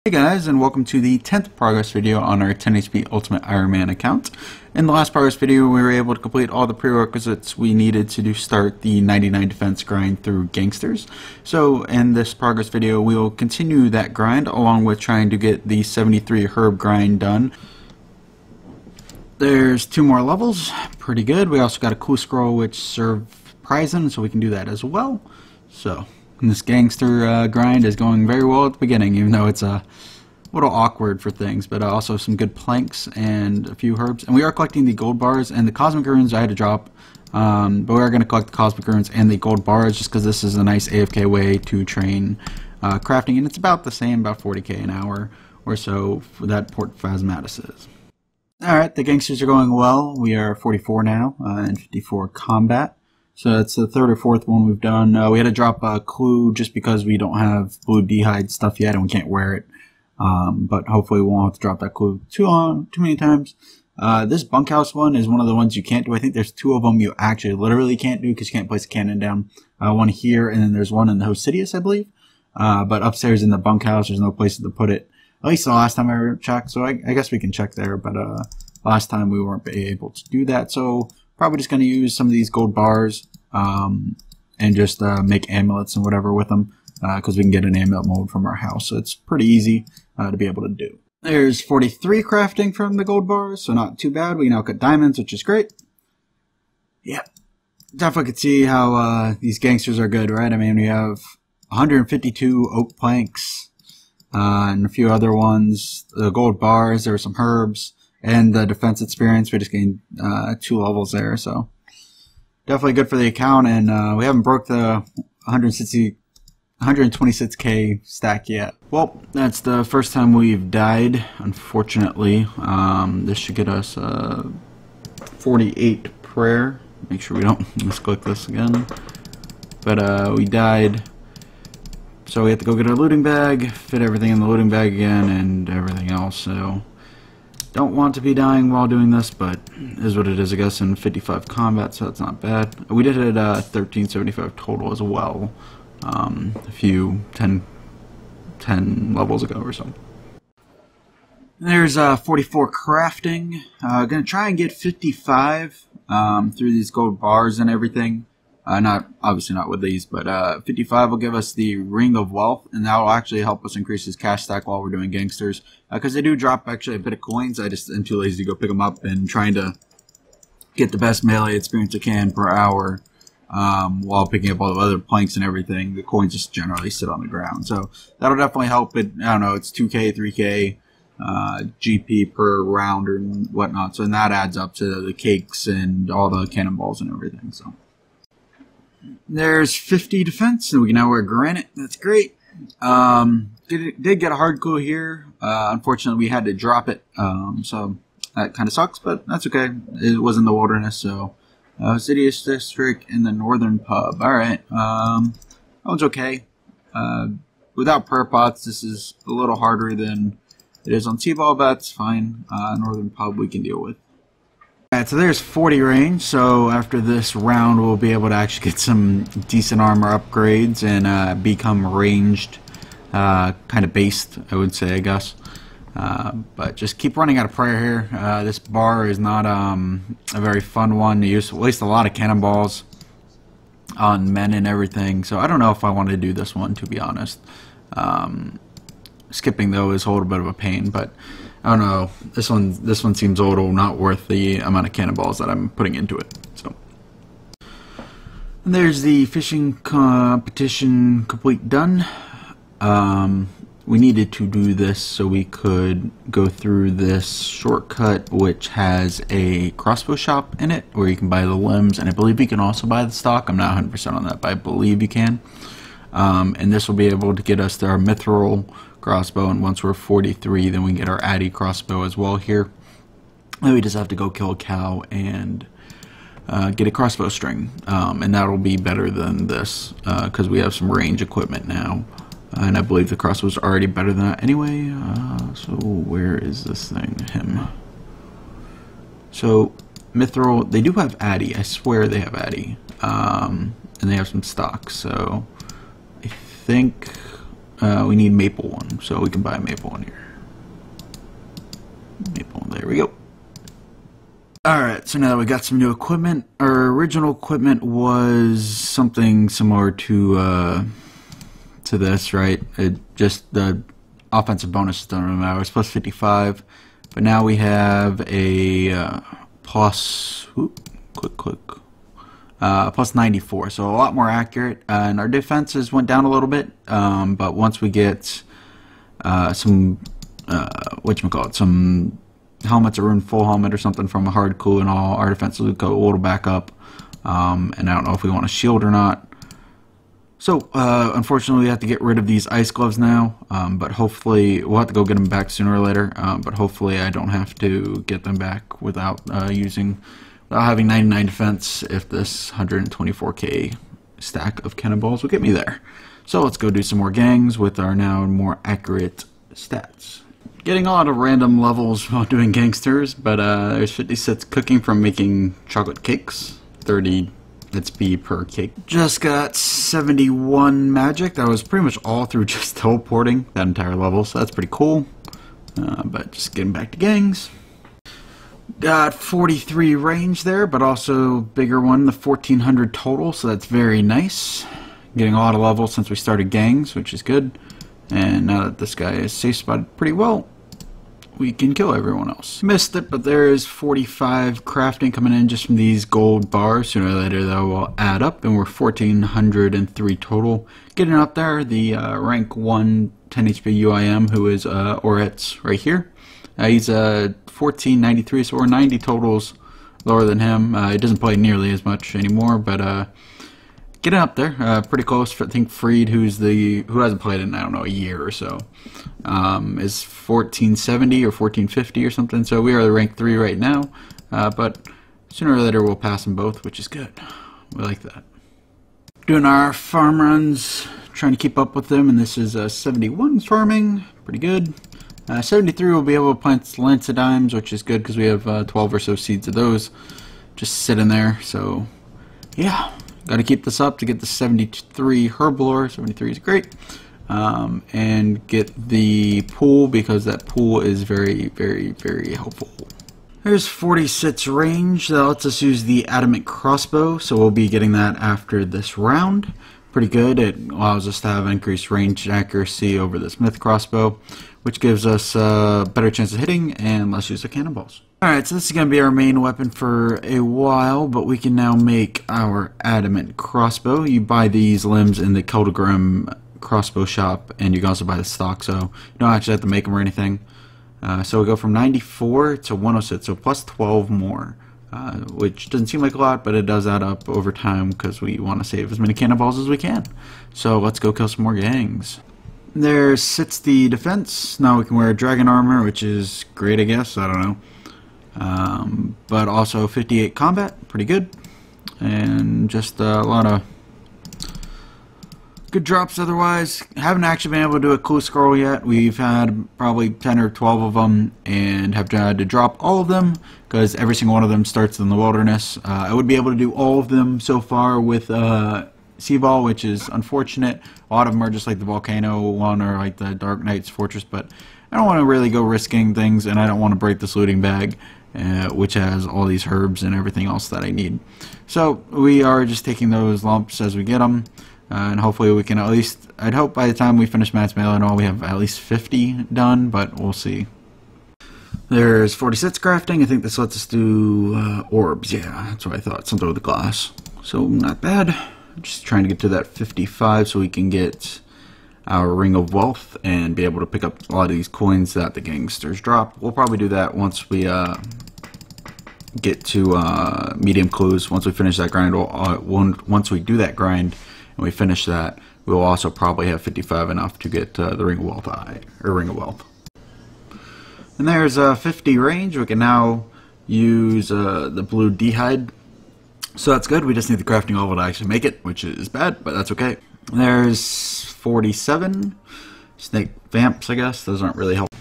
Hey guys, and welcome to the 10th progress video on our 10 HP Ultimate Ironman account. In the last progress video, we were able to complete all the prerequisites we needed to start the 99 defense grind through gangsters. So in this progress video, we will continue that grind along with trying to get the 73 herb grind done. There's 2 more levels, pretty good. We also got a cool scroll which serve prizing, so we can do that as well. So this gangster grind is going very well at the beginning, even though it's a little awkward for things, but also some good planks and a few herbs. And we are collecting the gold bars and the cosmic runes I had to drop, but we are going to collect the cosmic runes and the gold bars just because this is a nice AFK way to train crafting, and it's about the same, about 40k an hour or so for that Port Phasmatis is. Alright, the gangsters are going well. We are 44 now and 54 combat. So that's the 3rd or 4th one we've done. We had to drop a clue just because we don't have blue d'hide stuff yet and we can't wear it. But hopefully we won't have to drop that clue too many times. This bunkhouse one is one of the ones you can't do. I think there's 2 of them you actually literally can't do because you can't place a cannon down. One here, and then there's one in the Hosidius, I believe. But upstairs in the bunkhouse, there's no place to put it. At least the last time I checked, so I guess we can check there. But last time we weren't able to do that, so probably just going to use some of these gold bars and just make amulets and whatever with them because we can get an amulet mold from our house. So it's pretty easy to be able to do. There's 43 crafting from the gold bars, so not too bad. We now cut diamonds, which is great. Yeah, definitely could see how these gangsters are good, right? I mean, we have 152 oak planks and a few other ones. The gold bars, there were some herbs. And the defense experience, we just gained 2 levels there, so definitely good for the account. And we haven't broke the 126k stack yet. Well, that's the first time we've died, unfortunately. This should get us 48 prayer. Make sure we don't misclick this again. But we died, so we have to go get our looting bag, fit everything in the looting bag again, and everything else. So don't want to be dying while doing this, but is what it is, I guess, in 55 combat, so that's not bad. We did it at 1375 total as well, a few 10 levels ago or so. There's 44 crafting. Gonna try and get 55 through these gold bars and everything. Obviously not with these, but 55 will give us the Ring of Wealth, and that will actually help us increase his cash stack while we're doing gangsters. Because they do drop actually a bit of coins. I just am too lazy to go pick them up and trying to get the best melee experience I can per hour while picking up all the other planks and everything. The coins just generally sit on the ground. So that'll definitely help it. I don't know, it's 2k, 3k GP per round or whatnot. So and that adds up to the cakes and all the cannonballs and everything. So there's 50 defense, and we can now wear granite. That's great. Did get a hard clue here. Unfortunately, we had to drop it, so that kind of sucks, but that's okay. It was in the wilderness, so Hosidius District in the Northern Pub. Alright, that one's okay. Without prayer pots, this is a little harder than it is on CBall, but that's fine. Northern Pub we can deal with. Alright, so there's 40 range, so after this round we'll be able to actually get some decent armor upgrades and become ranged, kind of based, I would say, I guess. But just keep running out of prayer here. This bar is not a very fun one to use. Waste a lot of cannonballs on men and everything, so I don't know if I want to do this one, to be honest. Skipping though is a little bit of a pain, but I don't know. This one seems a little not worth the amount of cannonballs that I'm putting into it. So, and there's the fishing competition complete done. We needed to do this so we could go through this shortcut, which has a crossbow shop in it, where you can buy the limbs, and I believe you can also buy the stock. I'm not 100% on that, but I believe you can. And this will be able to get us to our mithril crossbow, and once we're 43, then we can get our Addy crossbow as well here. And we just have to go kill a cow and get a crossbow string, and that'll be better than this because we have some range equipment now, and I believe the crossbow's already better than that anyway. So where is this thing? So mithril, they do have Addy. I swear they have Addy, and they have some stock. So I think we need maple one, so we can buy a maple one here. Maple, there we go. Alright, so now that we got some new equipment, our original equipment was something similar to this, right? Just the offensive bonus don't really matter. It's plus 55, but now we have a plus, plus 94, so a lot more accurate, and our defenses went down a little bit, but once we get some some helmets or in full helmet or something from a hard clue and all, our defenses would go a little back up, and I don't know if we want a shield or not. So unfortunately we have to get rid of these ice gloves now, but hopefully we'll have to go get them back sooner or later, but hopefully I don't have to get them back without having 99 defense if this 124k stack of cannonballs will get me there. So let's go do some more gangs with our now more accurate stats. Getting a lot of random levels while doing gangsters, but there's 56 cooking from making chocolate cakes, 30 XP per cake. Just got 71 magic. That was pretty much all through just teleporting that entire level, so that's pretty cool. But just getting back to gangs. Got 43 range there, but also bigger one, the 1400 total, so that's very nice. Getting a lot of levels since we started gangs, which is good. And now that this guy is safe spotted pretty well, we can kill everyone else. Missed it, but there is 45 crafting coming in just from these gold bars. Sooner or later that will add up, and we're 1403 total. Getting up there, the rank 1 10 HP UIM, who is Oretz right here. He's 1493, so we're 90 totals lower than him. He doesn't play nearly as much anymore, but getting up there, pretty close. I think Freed, who hasn't played in, I don't know, a year or so, is 1470 or 1450 or something. So we are the rank 3 right now, but sooner or later we'll pass them both, which is good. We like that. Doing our farm runs, trying to keep up with them, and this is 71 farming, pretty good. 73 we'll be able to plant Lancidimes, which is good because we have 12 or so seeds of those just sitting there. So yeah, got to keep this up to get the 73 Herblore. 73 is great. And get the pool, because that pool is very, very, very helpful. There's 46 range. That lets us use the adamant crossbow, so we'll be getting that after this round. Pretty good. It allows us to have increased range accuracy over the Smith crossbow, which gives us a better chance of hitting and less use of cannonballs. Alright, so this is going to be our main weapon for a while, but we can now make our adamant crossbow. You buy these limbs in the Keldegrim crossbow shop, and you can also buy the stock, so you don't actually have to make them or anything. So we go from 94 to 106, so plus 12 more, which doesn't seem like a lot, but it does add up over time because we want to save as many cannonballs as we can. So let's go kill some more gangs. There sits the defense. Now we can wear dragon armor, which is great, I guess. I don't know. But also 58 combat, pretty good. And just a lot of good drops otherwise. Haven't actually been able to do a clue scroll yet. We've had probably 10 or 12 of them and have had to drop all of them because every single one of them starts in the wilderness. I would be able to do all of them so far with CBall, which is unfortunate. A lot of them are just like the volcano one or like the Dark Knight's Fortress, but I don't want to really go risking things, and I don't want to break this looting bag, which has all these herbs and everything else that I need. So we are just taking those lumps as we get them, and hopefully we can at least, I'd hope by the time we finish Matt's Mail and all, we have at least 50 done, but we'll see. There's 46 crafting. I think this lets us do orbs. Yeah, that's what I thought. Something with the glass. So not bad. Just trying to get to that 55 so we can get our Ring of Wealth and be able to pick up a lot of these coins that the gangsters drop. We'll probably do that once we get to medium clues. Once we finish that grind, once we do that grind and we finish that, we'll also probably have 55 enough to get the Ring of Wealth Ring of Wealth. And there's 50 range. We can now use the blue D'hide. So that's good. We just need the crafting level to actually make it, which is bad, but that's okay. There's 47 snake vamps, I guess. Those aren't really helpful.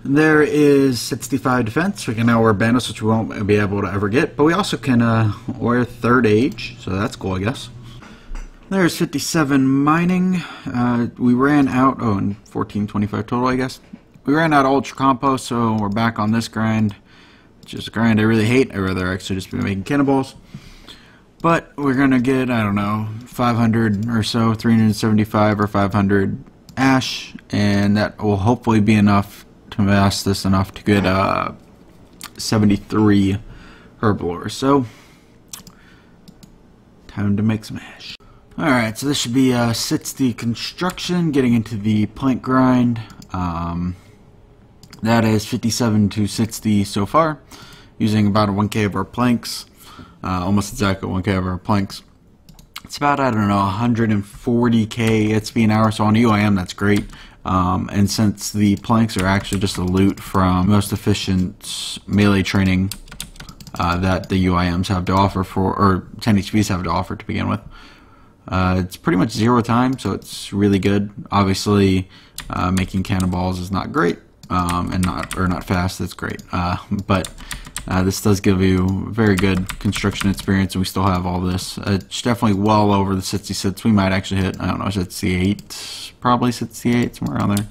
There is 65 defense. We can now wear bandits, which we won't be able to ever get, but we also can wear third age, so that's cool, I guess. There's 57 mining. We ran out, oh, and 1425 total, I guess. We ran out of ultra compost, so we're back on this grind, which is a grind I really hate. I'd rather actually just be making cannonballs. But we're gonna get, I don't know, 500 or so, 375 or 500 ash, and that will hopefully be enough to amass this enough to get 73 herblore. So, time to make some ash. Alright, so this should be sits the construction, getting into the plank grind. That is 57 to 60 so far, using about a 1k of our planks, almost exactly 1k of our planks. It's about, I don't know, 140k HP an hour, so on UIM that's great. And since the planks are actually just a loot from most efficient melee training that the UIMs have to offer or 10 HPs have to offer to begin with, it's pretty much 0 time, so it's really good. Obviously, making cannonballs is not great, and not fast. That's great, but this does give you very good construction experience, and we still have all this. It's definitely well over the 66. We might actually hit, I don't know, 68, probably 68, somewhere around there.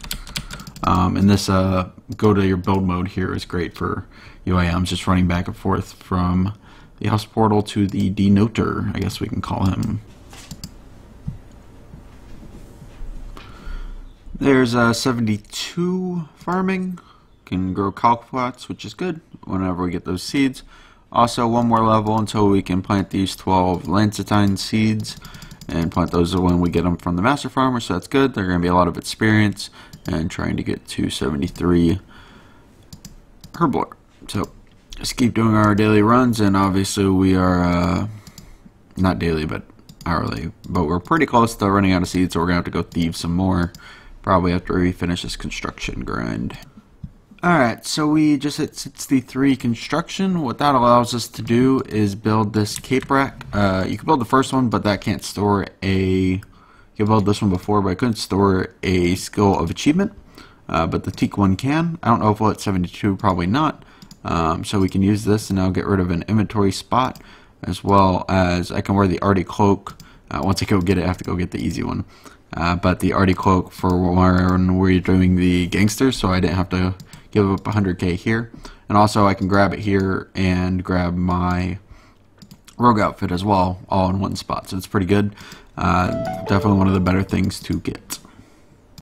And this go to your build mode here is great for UIMs, just running back and forth from the house portal to the denoter, I guess we can call him. There's 72 farming. Can grow calculates, which is good whenever we get those seeds. Also, one more level until we can plant these 12 lancetine seeds and plant those when we get them from the master farmer, so that's good. They're going to be a lot of experience and trying to get to 73 herblore. So just keep doing our daily runs, and obviously we are not daily but hourly, but we're pretty close to running out of seeds, so we're going to have to go thieve some more probably after we finish this construction grind. Alright, so we just hit 63 construction. What that allows us to do is build this cape rack. You can build the first one, but that can't store a... You can build this one before, but I couldn't store a skill of achievement. But the teak one can. I don't know if we'll hit 72, probably not. So we can use this and now get rid of an inventory spot, as well as I can wear the arty cloak. Once I go get it, I have to go get the easy one. But the arty cloak for when we're doing the gangsters, so I didn't have to give up 100k here. And also I can grab it here and grab my rogue outfit as well, all in one spot, so it's pretty good. Definitely one of the better things to get.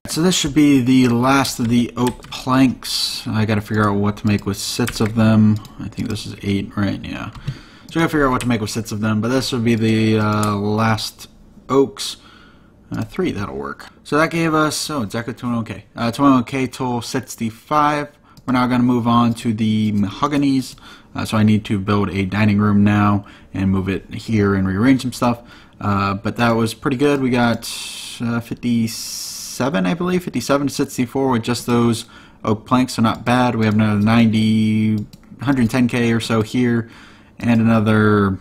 So this should be the last of the oak planks. I gotta figure out what to make with 6 of them. I think this is 8, right? Yeah. So I gotta figure out what to make with 6 of them, but this would be the last oaks. 3, that'll work. So that gave us, oh, exactly 21k. 21k till 65. We're now going to move on to the mahoganies. So I need to build a dining room now and move it here and rearrange some stuff. But that was pretty good. We got 57, I believe, 57 to 64 with just those oak planks, so not bad. We have another 90, 110k or so here, and another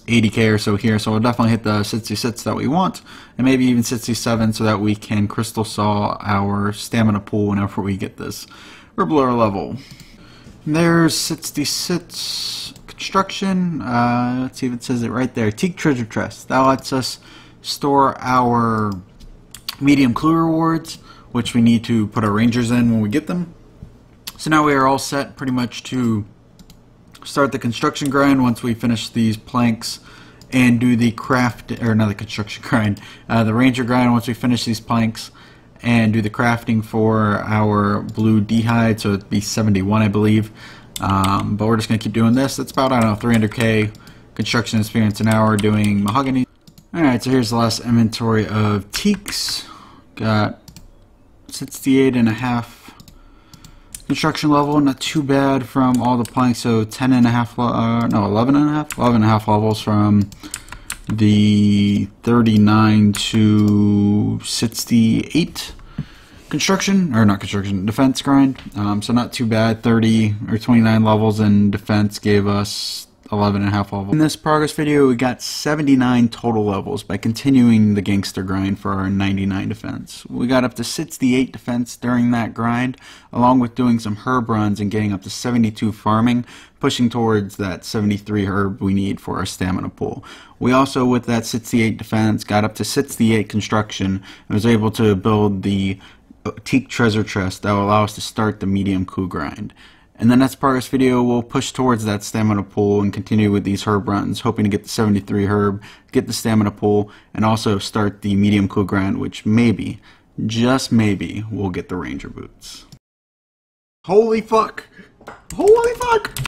80k or so here, so we'll definitely hit the 66 that we want, and maybe even 67, so that we can crystal saw our stamina pool whenever we get this herblore level. And there's 66 construction. Let's see if it says it right there. Teak treasure chest. That lets us store our medium clue rewards, which we need to put our rangers in when we get them. So now we are all set pretty much to start the construction grind once we finish these planks and do the craft, or not the construction grind, the ranger grind once we finish these planks and do the crafting for our blue d'hide, so it'd be 71 I believe. But we're just going to keep doing this. It's about, I don't know, 300k construction experience an hour doing mahogany. Alright, so here's the last inventory of teaks. Got 68.5 construction level, not too bad from all the planks, so 11.5 levels from the 39 to 68 construction, or not construction, defense grind. So not too bad. 30 or 29 levels in defense gave us 11.5 level. In this progress video, we got 79 total levels by continuing the gangster grind for our 99 defense. We got up to 68 defense during that grind, along with doing some herb runs and getting up to 72 farming, pushing towards that 73 herb we need for our stamina pool. We also, with that 68 defense, got up to 68 construction and was able to build the teak treasure chest that will allow us to start the medium coup grind. In the next progress video, we'll push towards that stamina pool and continue with these herb runs, hoping to get the 73 herb, get the stamina pool, and also start the medium coup grind, which maybe, just maybe, we'll get the ranger boots. Holy fuck! Holy fuck!